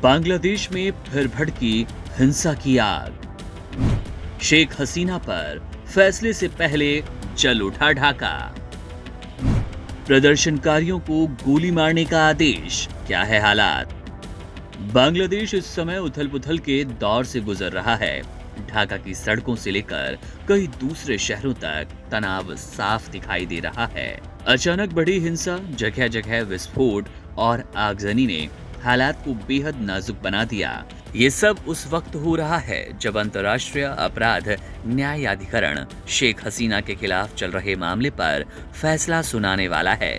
बांग्लादेश में फिर भड़की हिंसा की आग। शेख हसीना पर फैसले से पहले जल उठा ढाका। प्रदर्शनकारियों को गोली मारने का आदेश, क्या है हालात? बांग्लादेश इस समय उथल-पुथल के दौर से गुजर रहा है। ढाका की सड़कों से लेकर कई दूसरे शहरों तक तनाव साफ दिखाई दे रहा है। अचानक बढ़ी हिंसा, जगह जगह विस्फोट और आगजनी ने हालात को बेहद नाजुक बना दिया। ये सब उस वक्त हो रहा है जब अंतर्राष्ट्रीय अपराध न्यायाधिकरण शेख हसीना के खिलाफ चल रहे मामले पर फैसला सुनाने वाला है।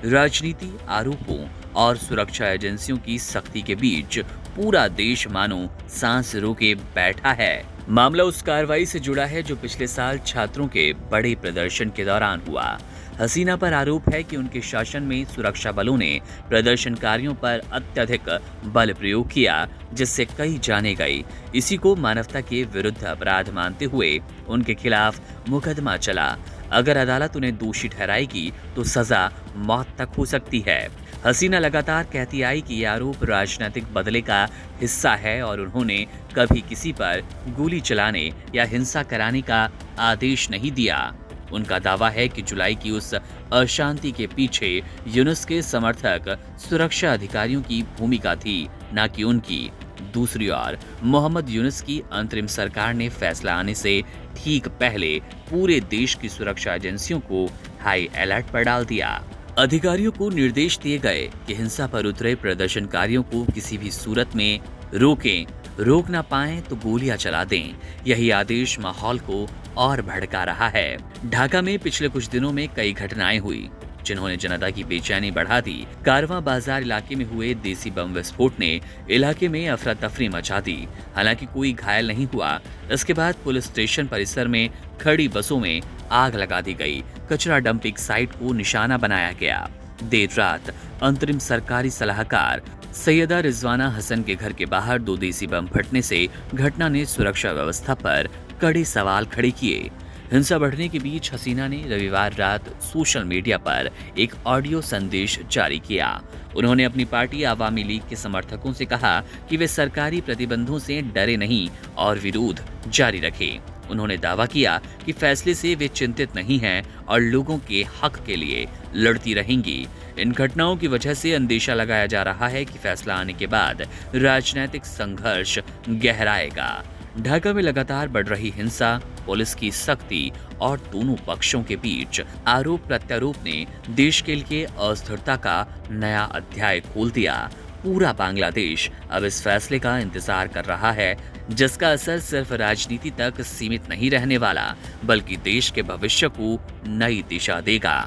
राजनीति, आरोपों और सुरक्षा एजेंसियों की सख्ती के बीच पूरा देश मानो सांस रोके बैठा है। मामला उस कार्रवाई से जुड़ा है जो पिछले साल छात्रों के बड़े प्रदर्शन के दौरान हुआ। हसीना पर आरोप है कि उनके शासन में सुरक्षा बलों ने प्रदर्शनकारियों पर अत्यधिक बल प्रयोग किया, जिससे कई जानें गई। इसी को मानवता के विरुद्ध अपराध मानते हुए उनके खिलाफ मुकदमा चला। अगर अदालत उन्हें दोषी ठहराएगी तो सजा मौत तक हो सकती है। हसीना लगातार कहती आई कि यह आरोप राजनीतिक बदले का हिस्सा है और उन्होंने कभी किसी पर गोली चलाने या हिंसा कराने का आदेश नहीं दिया। उनका दावा है कि जुलाई की उस अशांति के पीछे यूनुस के समर्थक सुरक्षा अधिकारियों की भूमिका थी, न कि उनकी। दूसरी ओर मोहम्मद यूनुस की अंतरिम सरकार ने फैसला आने से ठीक पहले पूरे देश की सुरक्षा एजेंसियों को हाई अलर्ट पर डाल दिया। अधिकारियों को निर्देश दिए गए कि हिंसा पर उतरे प्रदर्शनकारियों को किसी भी सूरत में रोकें, रोक ना पाएं तो गोलियां चला दें। यही आदेश माहौल को और भड़का रहा है। ढाका में पिछले कुछ दिनों में कई घटनाएं हुई जिन्होंने जनता की बेचैनी बढ़ा दी। कारवां बाजार इलाके में हुए देसी बम विस्फोट ने इलाके में अफरा तफरी मचा दी। हालांकि कोई घायल नहीं हुआ। इसके बाद पुलिस स्टेशन परिसर में खड़ी बसों में आग लगा दी गई। कचरा डंपिंग साइट को निशाना बनाया गया। देर रात अंतरिम सरकारी सलाहकार सैयदा रिजवाना हसन के घर के बाहर 2 देसी बम फटने से घटना ने सुरक्षा व्यवस्था पर कड़े सवाल खड़े किए। हिंसा बढ़ने के बीच हसीना ने रविवार रात सोशल मीडिया पर एक ऑडियो संदेश जारी किया। उन्होंने अपनी पार्टी आवामी लीग के समर्थकों से कहा कि वे सरकारी प्रतिबंधों से डरे नहीं और विरोध जारी रखें। उन्होंने दावा किया कि फैसले से वे चिंतित नहीं हैं और लोगों के हक के लिए लड़ती रहेंगी। इन घटनाओं की वजह से अंदेशा लगाया जा रहा है कि फैसला आने के बाद राजनीतिक संघर्ष गहराएगा। ढाका में लगातार बढ़ रही हिंसा, पुलिस की सख्ती और दोनों पक्षों के बीच आरोप प्रत्यारोप ने देश के लिए अस्थिरता का नया अध्याय खोल दिया। पूरा बांग्लादेश अब इस फैसले का इंतजार कर रहा है, जिसका असर सिर्फ राजनीति तक सीमित नहीं रहने वाला, बल्कि देश के भविष्य को नई दिशा देगा।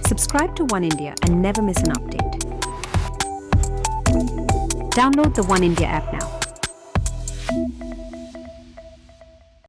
Subscribe to One India and never miss an update. Download the One India app now.